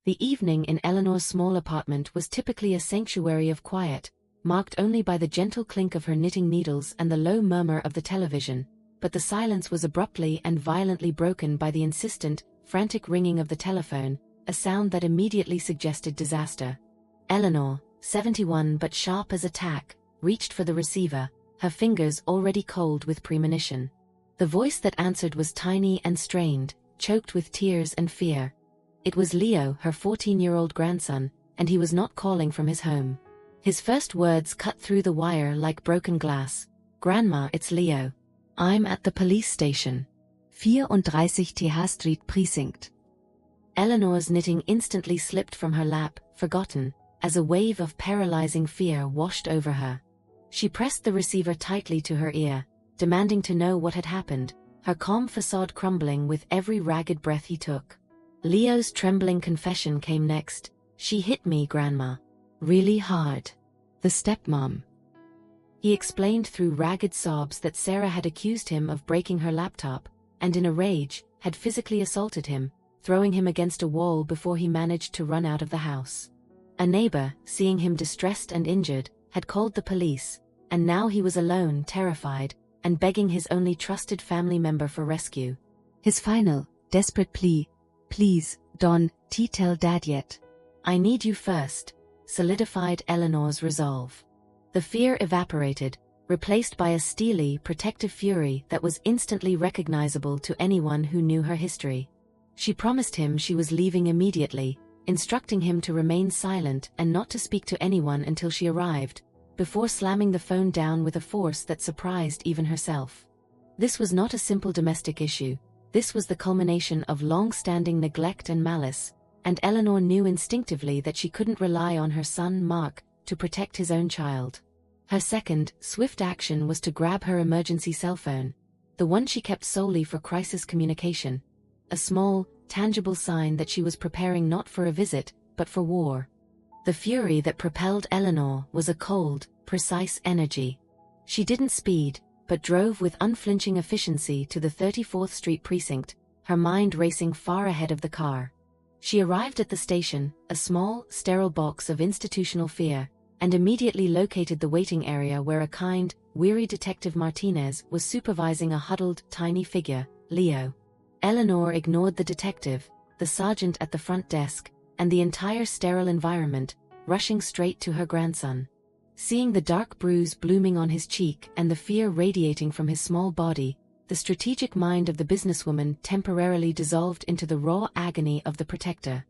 The evening in Eleanor's small apartment was typically a sanctuary of quiet, marked only by the gentle clink of her knitting needles and the low murmur of the television, but the silence was abruptly and violently broken by the insistent, frantic ringing of the telephone, a sound that immediately suggested disaster. Eleanor, 71 but sharp as a tack, reached for the receiver, her fingers already cold with premonition. The voice that answered was tiny and strained, choked with tears and fear. It was Leo, her 14-year-old grandson, and he was not calling from his home. His first words cut through the wire like broken glass. "Grandma, it's Leo. I'm at the police station. 34 TH Street Precinct." Eleanor's knitting instantly slipped from her lap, forgotten, as a wave of paralyzing fear washed over her. She pressed the receiver tightly to her ear, demanding to know what had happened, her calm facade crumbling with every ragged breath he took. Leo's trembling confession came next. "She hit me, Grandma. Really hard. The stepmom." He explained through ragged sobs that Sarah had accused him of breaking her laptop, and in a rage, had physically assaulted him, throwing him against a wall before he managed to run out of the house. A neighbor, seeing him distressed and injured, had called the police, and now he was alone, terrified, and begging his only trusted family member for rescue. His final, desperate plea: "Please, don't tell Dad yet. I need you first," solidified Eleanor's resolve. The fear evaporated, replaced by a steely, protective fury that was instantly recognizable to anyone who knew her history. She promised him she was leaving immediately, instructing him to remain silent and not to speak to anyone until she arrived, before slamming the phone down with a force that surprised even herself. This was not a simple domestic issue. This was the culmination of long-standing neglect and malice, and Eleanor knew instinctively that she couldn't rely on her son Mark to protect his own child. Her second, swift action was to grab her emergency cell phone, the one she kept solely for crisis communication, a small, tangible sign that she was preparing not for a visit, but for war. The fury that propelled Eleanor was a cold, precise energy. She didn't speed, but drove with unflinching efficiency to the 34th Street precinct, her mind racing far ahead of the car. She arrived at the station, a small, sterile box of institutional fear, and immediately located the waiting area where a kind, weary Detective Martinez was supervising a huddled, tiny figure, Leo. Eleanor ignored the detective, the sergeant at the front desk, and the entire sterile environment, rushing straight to her grandson. Seeing the dark bruise blooming on his cheek and the fear radiating from his small body, the strategic mind of the businesswoman temporarily dissolved into the raw agony of the protector.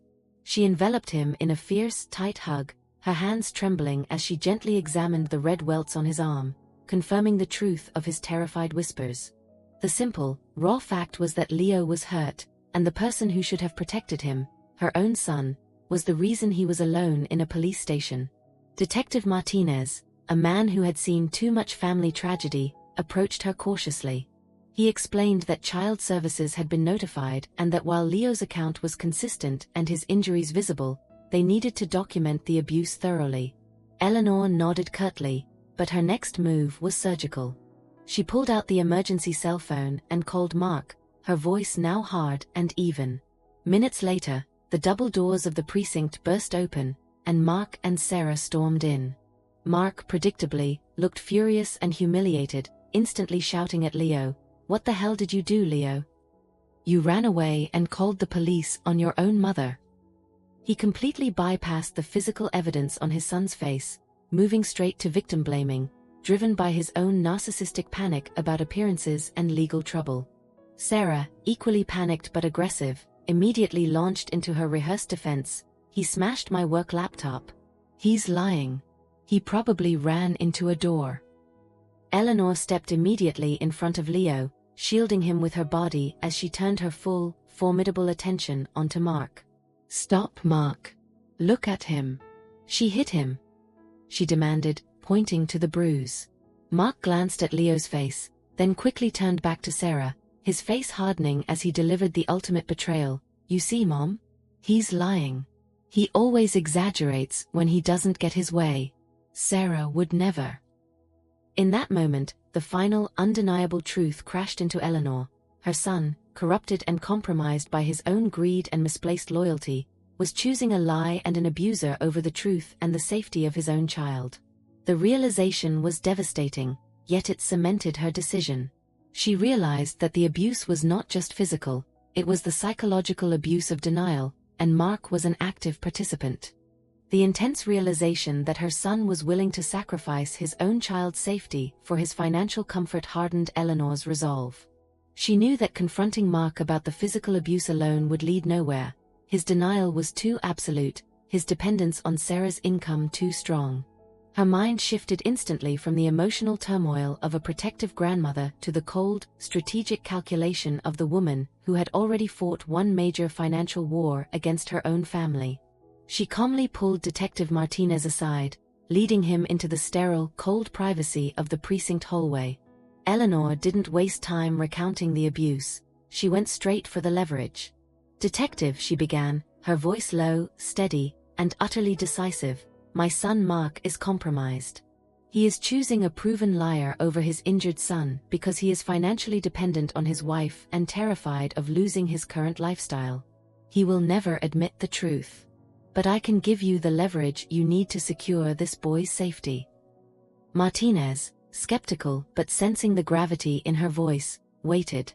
She enveloped him in a fierce, tight hug, her hands trembling as she gently examined the red welts on his arm, confirming the truth of his terrified whispers. The simple, raw fact was that Leo was hurt, and the person who should have protected him, her own son, was the reason he was alone in a police station. Detective Martinez, a man who had seen too much family tragedy, approached her cautiously. He explained that child services had been notified and that while Leo's account was consistent and his injuries visible, they needed to document the abuse thoroughly. Eleanor nodded curtly, but her next move was surgical. She pulled out the emergency cell phone and called Mark, her voice now hard and even. Minutes later, the double doors of the precinct burst open, and Mark and Sarah stormed in. Mark, predictably, looked furious and humiliated, instantly shouting at Leo, "What the hell did you do, Leo? You ran away and called the police on your own mother." He completely bypassed the physical evidence on his son's face, moving straight to victim blaming, driven by his own narcissistic panic about appearances and legal trouble. Sarah, equally panicked but aggressive, immediately launched into her rehearsed defense. "He smashed my work laptop. He's lying. He probably ran into a door." Eleanor stepped immediately in front of Leo, shielding him with her body as she turned her full, formidable attention onto Mark. "Stop, Mark. Look at him. She hit him," she demanded, pointing to the bruise. Mark glanced at Leo's face, then quickly turned back to Sarah, his face hardening as he delivered the ultimate betrayal. "You see, Mom? He's lying. He always exaggerates when he doesn't get his way. Sarah would never." In that moment, the final, undeniable truth crashed into Eleanor. Her son, corrupted and compromised by his own greed and misplaced loyalty, was choosing a lie and an abuser over the truth and the safety of his own child. The realization was devastating, yet it cemented her decision. She realized that the abuse was not just physical, it was the psychological abuse of denial, and Mark was an active participant. The intense realization that her son was willing to sacrifice his own child's safety for his financial comfort hardened Eleanor's resolve. She knew that confronting Mark about the physical abuse alone would lead nowhere. His denial was too absolute, his dependence on Sarah's income too strong. Her mind shifted instantly from the emotional turmoil of a protective grandmother to the cold, strategic calculation of the woman who had already fought one major financial war against her own family. She calmly pulled Detective Martinez aside, leading him into the sterile, cold privacy of the precinct hallway. Eleanor didn't waste time recounting the abuse. She went straight for the leverage. "Detective," she began, her voice low, steady, and utterly decisive, "my son Mark is compromised. He is choosing a proven liar over his injured son because he is financially dependent on his wife and terrified of losing his current lifestyle. He will never admit the truth. But I can give you the leverage you need to secure this boy's safety." Martinez, skeptical but sensing the gravity in her voice, waited.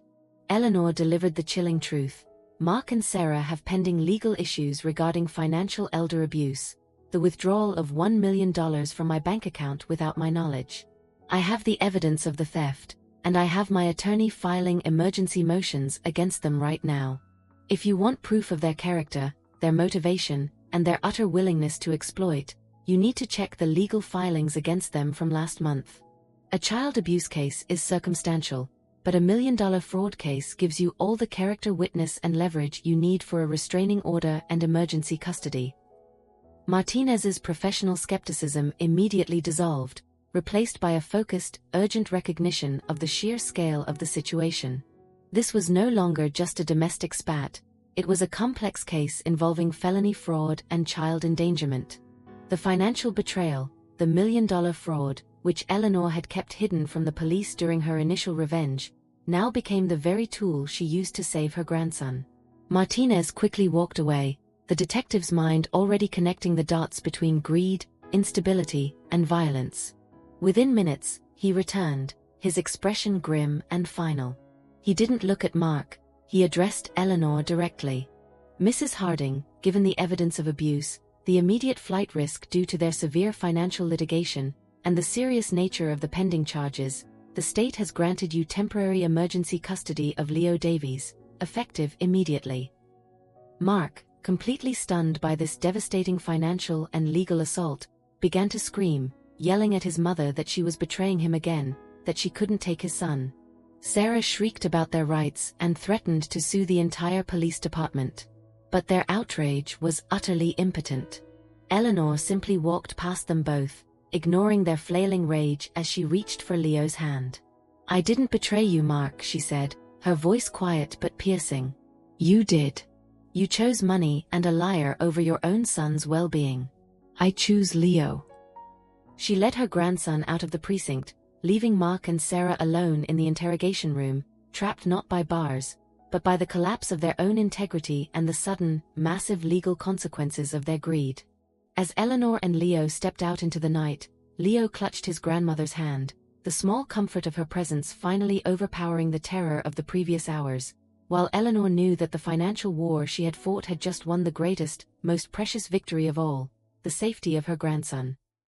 Eleanor delivered the chilling truth. "Mark and Sarah have pending legal issues regarding financial elder abuse. The withdrawal of $1 million from my bank account without my knowledge. I have the evidence of the theft, and I have my attorney filing emergency motions against them right now. If you want proof of their character, their motivation, and their utter willingness to exploit, you need to check the legal filings against them from last month. A child abuse case is circumstantial, but a $1 million fraud case gives you all the character, witness, and leverage you need for a restraining order and emergency custody." Martinez's professional skepticism immediately dissolved, replaced by a focused, urgent recognition of the sheer scale of the situation. This was no longer just a domestic spat, it was a complex case involving felony fraud and child endangerment. The financial betrayal, the $1 million fraud, which Eleanor had kept hidden from the police during her initial revenge, now became the very tool she used to save her grandson. Martinez quickly walked away, the detective's mind already connecting the dots between greed, instability, and violence. Within minutes, he returned, his expression grim and final. He didn't look at Mark, he addressed Eleanor directly. "Mrs. Harding, given the evidence of abuse, the immediate flight risk due to their severe financial litigation, and the serious nature of the pending charges, the state has granted you temporary emergency custody of Leo Davies, effective immediately." Mark, completely stunned by this devastating financial and legal assault, began to scream, yelling at his mother that she was betraying him again, that she couldn't take his son. Sarah shrieked about their rights and threatened to sue the entire police department. But their outrage was utterly impotent. Eleanor simply walked past them both, ignoring their flailing rage as she reached for Leo's hand. "I didn't betray you, Mark," she said, her voice quiet but piercing. "You did. You chose money and a liar over your own son's well-being. I choose Leo." She led her grandson out of the precinct, leaving Mark and Sarah alone in the interrogation room, trapped not by bars, but by the collapse of their own integrity and the sudden, massive legal consequences of their greed. As Eleanor and Leo stepped out into the night, Leo clutched his grandmother's hand, the small comfort of her presence finally overpowering the terror of the previous hours, while Eleanor knew that the financial war she had fought had just won the greatest, most precious victory of all, the safety of her grandson.